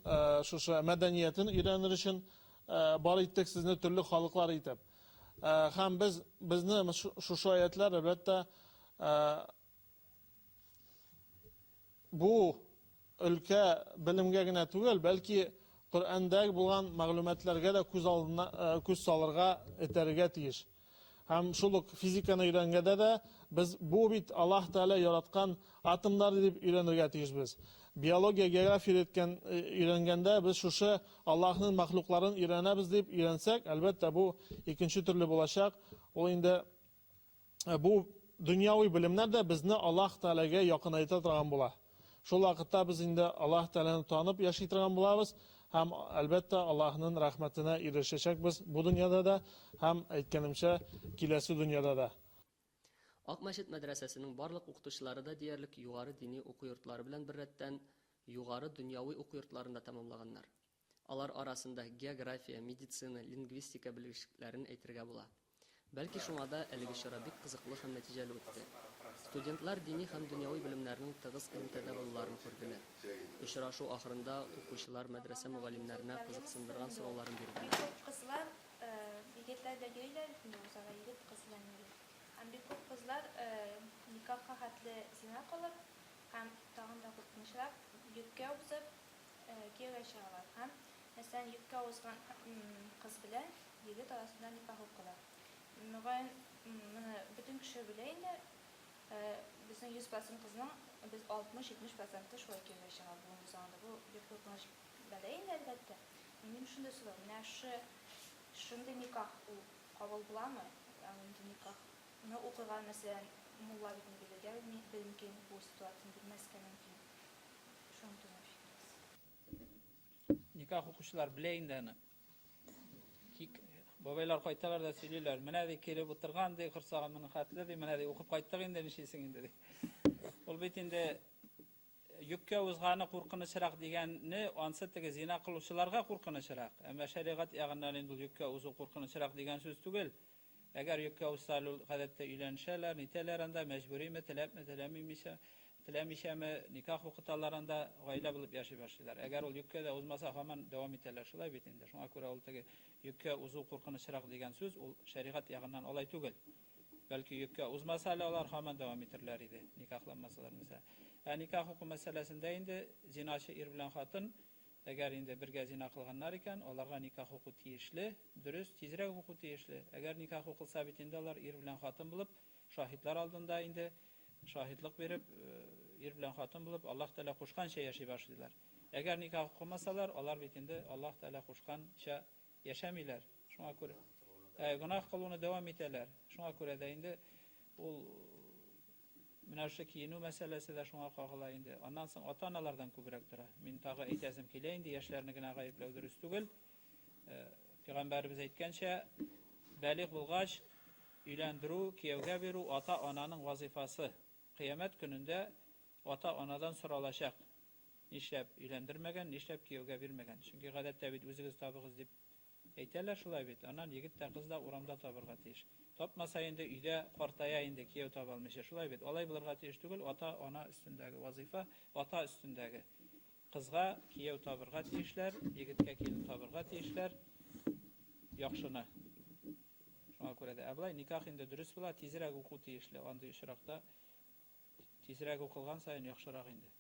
шушы мәдәниятен өйрәнер өчен бар иттек сезне төрле халыклар итеп." Һәм безне шушы аятлар әлбәттә бу өлкә белемгә генә түгел, бәлки Kur'an'da bulgan мәгълүматларга да күз салырга этәргә тиеш. Һәм шул физиканы өйрәнгәндә дә без бу бит Аллаһ Тәгалә яраткан атомнар дип өйрәнергә тиешбез. Биология, география өйрәнгәндә без шушы Аллаһның мәхлукларын өйрәнәбез дип өйрәнсәк, әлбәттә бу икенче төрле булачак. Ул инде бу дөньяви белемнәр дә безне Аллаһ Тәгаләгә якынайта торган була. Шул вакытта без инде Аллаһ Тәгаләне танып яши торган булабыз. Һәм әлбәттә Аллаһның рәхмәтенә ирешәчәкбез бу дөньяда да һәм әйткәнемчә киләсе дөньяда да. Ак мәчет мәдрәсәсенең барлык укытучылары да диярлек югары дини уку йортлары белән беррәттән югары дөньяви уку йортларын да тәмамлаганнар. Алар арасында география, медицина, лингвистика белгечләрен әйтергә була. Бәлки шуңа да әлеге чара бик кызыклы һәм нәтиҗәле үтте. Студентлар дини һәм дөньяви белемнәрнең тыгыз элемтәдә булуларын күрделәр. Очрашу ахырында укучылар мәдрәсә мөгаллимнәренә кызыксындырган сорауларын бирделәр. Kızlar, yigitler de göyler, Nuruzara yigit kızlar neydi? Hem bir çok kızlar nikahka hatlı zina kalır, hem tağın da kurtulmuşlar, yükke uzıp geri aşağılar. Hem mesela yükke uzgan kız bile yigit arasında nikah okular. Mügayen bütün kişi bileyinler, bizim 100% kızının biz 60-70% şöyle geri aşağılar bulunduğu zaman bu bir kurtuluş bileyinler elbette. Benim şunu da söylüyorum, şimdi nikah kabul bulamı? Yani nikah ne okuyan mesela mulla bitini bilir, benimki bu situasyon bilmezken mümkün. Şunu düşünüyoruz. Nikah hukukçular bileyindeni. Babaylar kaytalar da söylüyorlar. Mene de kelip oturgan de kırsağı mının hatlı mene de okup kaytaq indi nişesin indi. Ol bitinde yükke uzğanı qurqınışıрақ degeni ansıttığı zina qılışçılarga qurqınışıрақ. Ama şeriat yağından indi yükke uzu qurqınışıрақ degen söz tügel. Eğer yükke uzsalı qadette üylenişerler, nitelerinde mecburi mi, tilemişe mi, nikah hukutallarında gayla bulup yaşı başlaylar. Eğer ol yükke de uzmasa hemen devam ederler. Şulay bitinde. Şuna göre ol tege yükke uzu qurqınışıрақ degen söz şeriat yağından olay tügel. Belki yükke uzmasalar olar hemen devam ederler idi. Nikahlanmasalar mesela. Nikah hukuku meselesinde indi zinaçı er bilen hatın eğer indi birge zina kılganlar iken onlarga nikah hukuku tiyişli, dürüst, tizrek hukuku tiyişli. Eğer nikah hukuku sabitinde onlar er bilen hatın bulup şahitler aldığında indi şahitlik verip er bilen hatın bulup Allah Teala kuşkan şey yaşay başlaydılar. Eğer nikah hukuku masalar onlar bitinde Allah Teala kuşkan şey yaşamıyorlar. Şuna göre günah kılığını devam ederler. Şuna göre de indi ol Münəşə kiyinu məsələsi də şuna qağıla indi. Ondan sonra ata-analardan kübürək dura. Min tağı eytəzim kilə indi, yaşlarını gına qayıpləvdir üstügül. Peyğəmbərimiz aytkança, bəliq bulğaç, üyləndiru, kiyevgə veru, ata-ananın vazifası. Qiyamət günündə ata-anadan soralaşaq. Nişləb üyləndirməgən, nişləb kiyevgə verməgən. Çünki qədətdə bit özünüz tabığız deyib eytərlər şulay bit. Anan yigit də qız da uramda tabırğa teyiş. Tapmasa indi üyde qortaya indi kiyev tabalmışı. Şulay bit. Olay bulurğa teyiş tügül, ata-ana üstündəgi vazifa, ata üstündəgi. Qızğa kiyev tabırğa teyişlər, yigitke kiyev tabırğa teyişlər. Yaxşını. Şuna görə də əblay, nikah indi dürüst bula, tizirək uku teyişli. Andı işraqda tizirək uqılğan sayın yaxşıraq indi.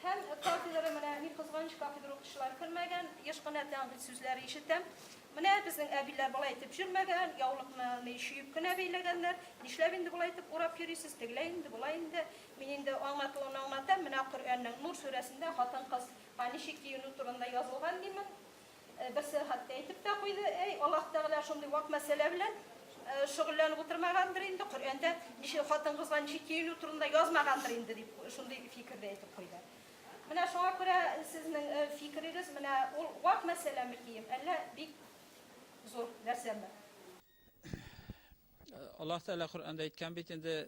Hem kafirlere bir kızganç kafirler okuşlar kırmagan, yaşqanatdan bir sözleri işittim. Mene bizning abillar bolaytib jurmagan, yavliqni shuyib kuna beylaganlar, nishlab endi bolaytib o'rab yurisiz, teglayindi, bolayindi. Men endi anlatam, mana Qur'onning Nur surasida xotin-qiz nechik kiyinu turida yozilgan deyman. Birsi hatto aytib ta qo'ydi, ey Alloh taolo shunday vaqt masala bilan shug'ullanib o'tirmagandir endi Qur'onda xotin-qizga nechik kiyinu turida yozmagandir endi deb shunday fikrda aytib qo'ydi. Mana shunga ko'ra sizning fikringiz mana u vaqt masalami kiyim, alla bik zor dersem. Allah Teala Kur'an'da aytgan bitinde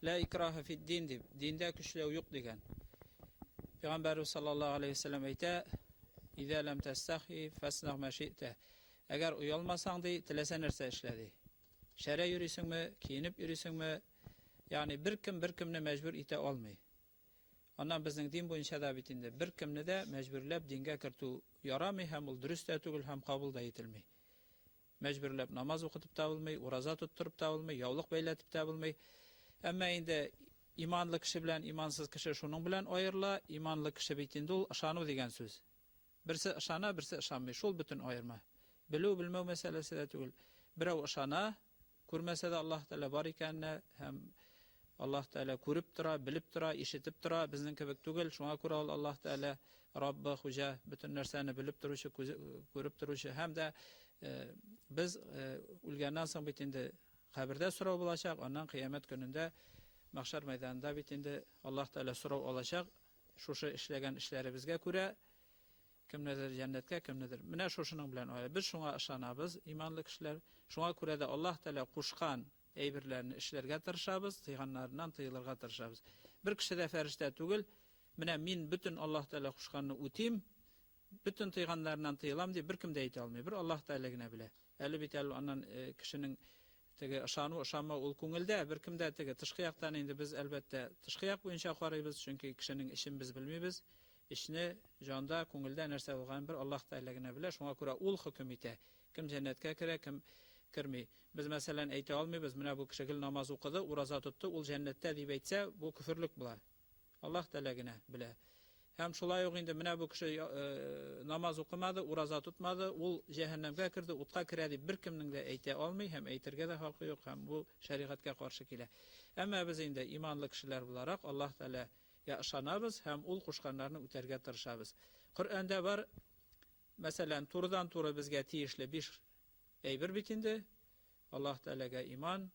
la ikraha fid din deb, dinde küçlüğü yok degen. Peygamberimiz sallallahu aleyhi ve sellem ayta: "İza lam tastahi fasnah ma shi'ta." Eğer uyalmasan di, tilesen nerse işledi. Şere yürüsünmü, kiyinip yürüsünmü, yani bir kimni mecbur ite olmay. Ondan bizning din boyunca da bitinde bir kimni de mecburlab dinge kirtu yaramay hem ol dürüst etugul hem kabul da etilmey. Mecburlab namaz okutib da olmay, uraza tutturup da olmay, yavliq beyletip da olmay. Ama indi imanlı kişi bilen imansız kişi şunun bilen ayırla, imanlı kişi bitinde ol aşanu degen söz. Birisi ышана, birisi ышанмый. Шул bütün ayırma. Bilүү, bilmeu meselesi de түгел. Birau ышана, күрмәсә дә Аллаһ Тәгалә бар икәнне һәм Аллаһ Тәгалә күреп тора, белеп тора, ишетеп тора, безнең кебек түгел. Шуңа күрә ул Аллаһ Тәгалә Раббы, Хуҗа, bütün нәрсәне белеп торучы, күреп торучы һәм дә без үлгәннән соң бит инде кабердә сорау булачак, аннан кыямәт көнендә мәхшәр мәйданында бит инде Аллаһ Тәгалә сорау алачак. Шушы эшләгән эшләребезгә күрә кемнедер җәннәткә, кемнедер. Менә шушының белән ая. Без шуңа ышанабыз, иманлы кешеләр. Шуңа күрә дә Аллаһ Тәгалә кушкан әйберләрне эшләргә тырышабыз, тыйганнарыннан тыелырга тырышабыз. Бер кеше дә фәрештә түгел, менә мин bütün Аллаһ Тәгалә кушканны үтим, bütün тыйганнарыннан тыелам дип беркем дә әйтә алмый. Бер Аллаһ Тәгалә генә белә. Әле бит әле аннан кешенең теге ышану, ышанмау ул күңелдә, беркем дә теге тышкы яктан инде без әлбәттә тышкы як буенча карыйбыз, чөнки кешенең ишен без белмибез. Ишне җанда, күңелдә нәрсә булган бер Аллаһ Тәгалә генә белә. Шуңа күрә ул хөкем итә. Кем җәннәткә керә, кем керми. Без мәсәлән әйтә алмыйбыз, менә бу кеше гел намаз укыды, ураза тотты, ул җәннәттә дип әйтсә, бу күферлек була. Аллаһ Тәгалә генә белә. Һәм шулай ук инде менә бу кеше намаз укымады, ураза тотмады, ул җәһәннәмгә керде, утка керә дип беркемнең дә әйтә алмый һәм әйтергә дә хакы юк, һәм бу шәригатькә каршы килә. Әмма без инде иманлы кешеләр буларак Аллаһ Тәгалә ышанабыз һәм ул кушканнарны үтәргә тырышабыз. Коръәндә бар, мәсәлән, турыдан-туры безгә тиешле 5 әйбер бит инде. Аллаһ Тәгаләгә иман,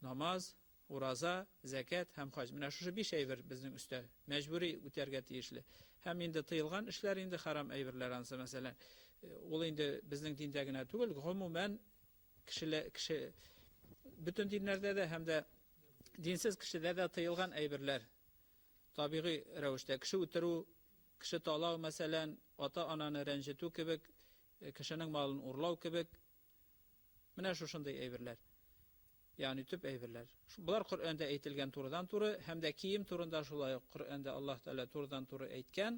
намаз, ураза, зәкат һәм хаҗ. Менә шушы 5 әйбер безнең өстә мәҗбүри үтәргә тиешле. Һәм инде тыелган эшләр инде харам әйберләр ансы, мәсәлән, ул инде безнең диндә генә түгел, гомумән кеше bütün диннәрдә дә һәм дә динсез кешедә дә тыелган әйберләр. Табигый рәвештә кеше үтерү, кеше талау, мәсәлән, ата-ананы рәнҗетү кебек, кешенең малын урлау кебек. Менә шушындай әйберләр. Ягъни төп әйберләр. Булар Коръәндә әйтелгән турыдан-туры, һәм дә кием турында шулай ук Коръәндә Аллаһ Тәгалә турыдан-туры әйткән.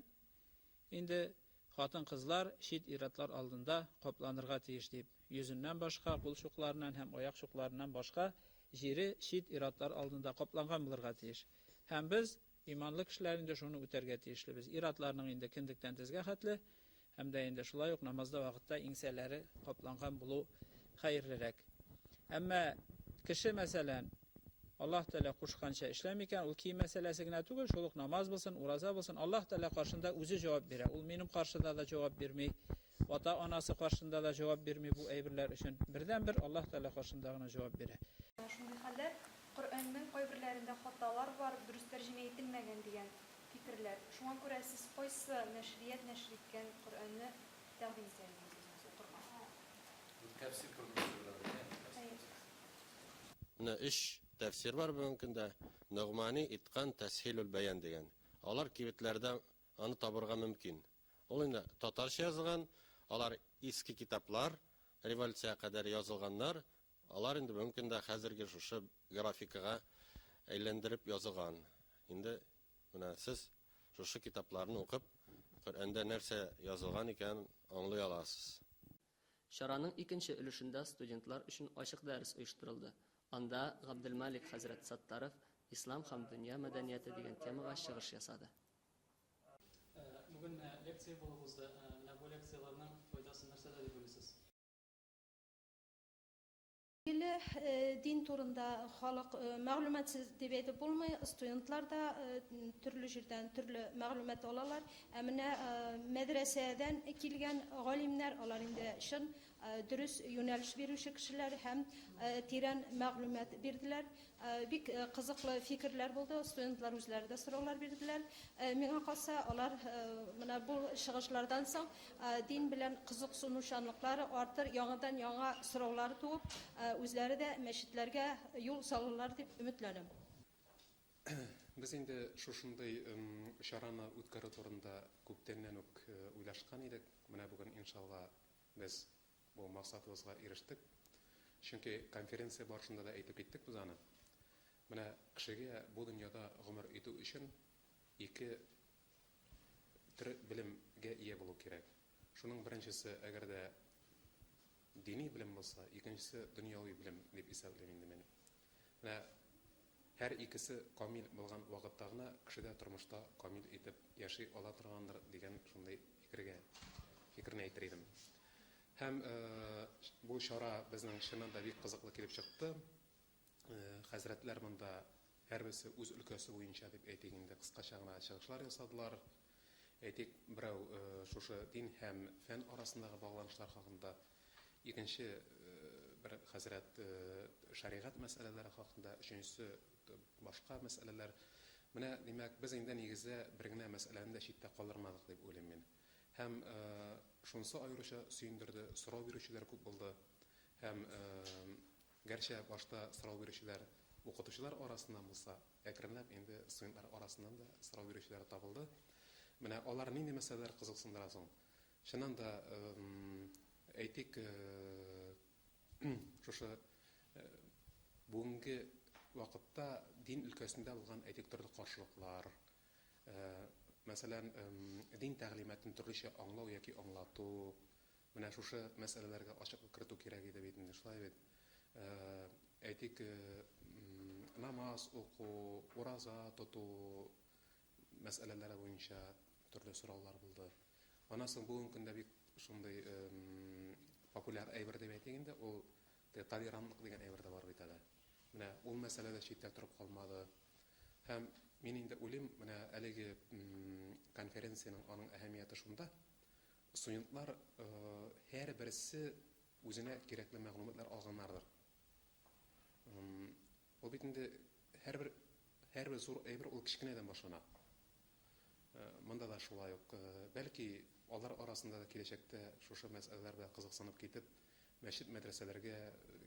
Инде хатын-кызлар чит иратлар алдында капланырга тиеш дип, йөзеннән башка, кул чукларыннан һәм аяк чукларыннан башка җире чит иратлар алдында капланган булырга тиеш. Һәм без иманлы кешеләр инде шуны үтәргә тиешлебез. Иратларның инде киндектән тезгә хәтле, һәм дә инде шулай ук намазда вакытта иңсәләре капланган булу хәерлерәк. Әмма кеше, мәсәлән, Аллаһ Тәгалә кушканча эшләми икән, ул кием мәсьәләсе генә түгел, шул ук намаз булсын, ураза булсын, Аллаһ Тәгалә каршында үзе җавап бирә. Ул минем каршыда да җавап бирми, ата-анасы каршында да җавап бирми бу әйберләр өчен. Бердән-бер Аллаһ Тәгалә каршында гына җавап бирә. Шундый хәлдә Коръәннең кайберләрендә хаталар бар, дөрес тәрҗемә ителмәгән дигән фикерләр. Шуңа күрә сез кайсы нәшрият нәшр иткән Коръәнне тәкъдим итәсез укырга? Тәфсир күргән. Менә 3 тәфсир бар бүгенге көндә. Нугмани иткан тәсһилул баян дигән. Алар кибетләрдә аны табырга мөмкин. Ул инде татарча язылган, алар иске китаплар, революция кадәр язылганнар. Алар инде бүгенге көндә хәзерге шушы графикага әйләндереп язылган. Инде менә сез шушы китапларны укып, Коръәндә нәрсә язылган икән аңлый аласыз. Шараның икенче өлешендә студентлар өчен ачык дәрес оештырылды. Анда Габделмалик хәзрәт Саттаров "Ислам һәм дөнья мәдәнияте" дигән темага чыгыш ясады. Бүген лекция булып узды. Менә бу лекцияларның файдасы нәрсәдә дип уйлыйсыз? Дин турында халык мәгълүматсыз дип әйтеп булмый, студентлар да төрле җирдән төрле мәгълүмат алалар. Менә мәдрәсәдән килгән галимнәр, алар инде чын дөрес юнәлеш бирүче кешеләр һәм тирән мәгълүмат бирделәр. Бик кызыклы фикерләр булды, студентлар үзләре дә сораулар бирделәр. Миңа калса, алар менә бу чыгышлардан соң дин белән кызыксынучанлыклары артыр, яңадан яңа сораулар туып, үзләре дә мәчетләргә юл салырлар дип өметләнәм. Без инде шушындай чараны үткәрү турында күптәннән үк уйлашкан идек. Менә бүген иншалла без бу максатыбызга ирештек. Чөнки конференция барышында да әйтеп киттек без аны. Менә кешегә бу дөньяда гомер итү өчен 2 төр белемгә ия булу кирәк. Шуның беренчесе, әгәр дә дини белем булса, икенчесе дөньяви белем дип исәпләйм инде мен. Менә һәр икесе камил булган вакытта гына кешедә тормышта камил итеп яши ала торгандыр дигән шундый фикергә фикерне әйтер идем. Һәм бу чара безнең чыннан да бик кызыклы килеп чыкты. Хәзрәтләр монда һәрберсе үз өлкәсе буенча дип әйтик инде кыскача гына чыгышлар ясадылар. Әйтик, берәү шушы дин һәм фән арасындагы багланышлар хакында, икенче бер хәзрәт шәригать мәсьәләләре хакында, өченчесе башка мәсьәләләр. Менә димәк, без инде нигездә бер генә мәсьәләне дә читтә калдырмадык дип уйлыйм мин. Һәм шунысы аеруча сөендерде, сорау бирүчеләр күп булды. Һәм гәрчә башта сорау бирүчеләр укытучылар арасыннан булса, әкренләп инде студентлар арасыннан да сорау бирүчеләр табылды. Менә алар нинди мәсьәләләр кызыксындыра соң? Чыннан да әйтик, шушы бүгенге вакытта дин өлкәсендә булган әйтик төрле каршылыклар, мәсәлән, дин тәгълиматын төрлечә аңлау яки аңлату, менә шушы мәсьәләләргә ачыклык кертү кирәк иде бит инде, шулай бит. Әйтик, намаз уку, ураза тоту мәсьәләләре буенча төрле сораулар булды. Аннан соң бүгенге көндә бик шундый популяр әйбер дип әйтик инде, ул толерантлык дигән әйбер дә бар бит әле. Менә ул мәсьәләдә читтә торып калмады. Һәм мин инде уйлыйм, менә әлеге конференциянең аның әһәмияте шунда. Студентлар һәрберсе үзенә кирәкле мәгълүматлар алганнардыр. Ул бит инде һәрбер зур әйбер ул кичкенәдән башлана. Монда да шулай ук. Бәлки алар арасында да киләчәктә шушы мәсьәләләргә кызыксынып китеп, мәчет мәдрәсәләргә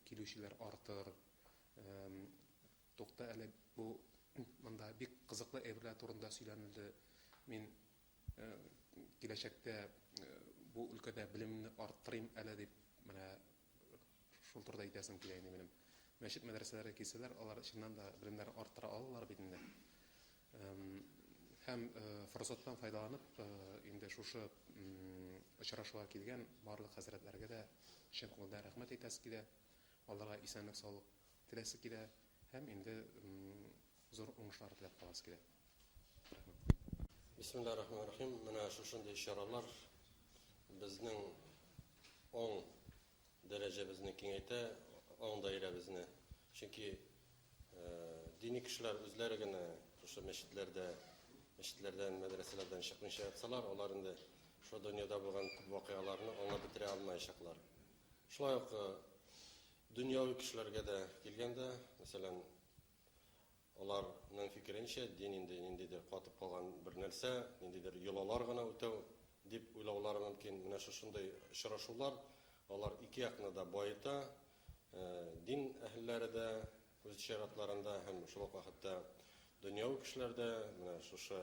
килүчеләр артыр. Тукта әле бу монда бик кызыклы әйберләр турында сөйләнелде. Мин киләчәктә бу өлкәдә белемне арттырыйм әле дип, менә шул турыда әйтәсем килә инде минем. Мәчет мәдрәсәләргә килсәләр, алар чыннан да белемнәрен арттыра алалар бит инде. Һәм форсаттан файдаланып, инде шушы очрашуга килгән барлык хәзрәтләргә дә чын күңелдән рәхмәт әйтәсе килә. Аларга исәнлек, саулык теләсе килә. Һәм инде зур уңышлар теләп каласы килә. Бисмиллаһир-рахманир-рахим. Менә шушындый чаралар безнең оң дәрәҗәбезне киңәйтә, оң даирәбезне. Чөнки дини кешеләр үзләре генә шушы мәчетләрдән, мәдрәсәләрдән чыкмыйча ятсалар, алар инде шу дөньяда булган күп вакыйгаларны аңлап бетерә алмаячаклар. Шулай ук дөньяви кешеләргә дә килгәндә, мәсәлән, аларның фикеренчә дин инде ниндидер катып калган бер нәрсә, ниндидер йолалар гына үтәү дип уйлаулары мөмкин. Менә шушындый очрашулар алар ике якны да байыта, дин әһелләре дә үз шаратларында һәм шул ук вакытта дөньяви кешеләр дә, менә шушы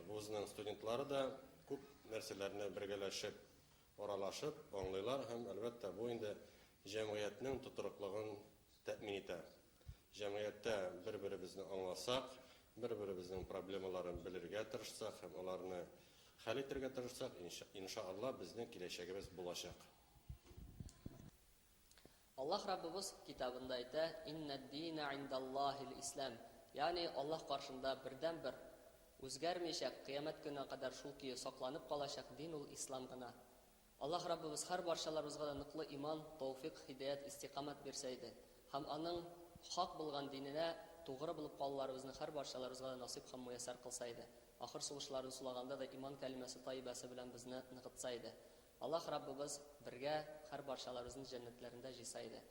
вузның студентлары да күп нәрсәләрне бергәләшеп, аралашып аңлыйлар һәм әлбәттә бу инде җәмгыятьнең тотрыклыгын тәэмин итә. Җәмгыятьтә бер-беребезне аңласак, бер-беребезнең проблемаларын белергә тырышсак һәм аларны хәл итәргә тырышсак, иншаалла безнең киләчәгебез булачак. Аллаһ Раббыбыз китабында әйтә: "Иннад-дина индаллаһил-ислам", ягъни Аллаһ каршында бердән-бер үзгәрмәйчәк, кыямәт көненә кадәр шул көе сакланып калачак дин ул ислам гына. Аллаһ Раббыбыз һәр барчаларыбызга да ныклы иман, тауфик, хидаят, истиқамат бирсә иде. Һәм аның хак булган диненә тугры булып калуларыбызны һәр барчаларыбызга да насыйп һәм муяссар кылса иде. Ахыр сулышларын сулаганда да иман кәлимәсе таибәсе белән безне ныгытса иде. Аллаһ Раббыбыз бергә һәр барчаларыбызны җәннәтләрендә җыйса иде.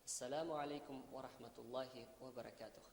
Ассаламу алейкум ва рахматуллаһи ва баракатуһ.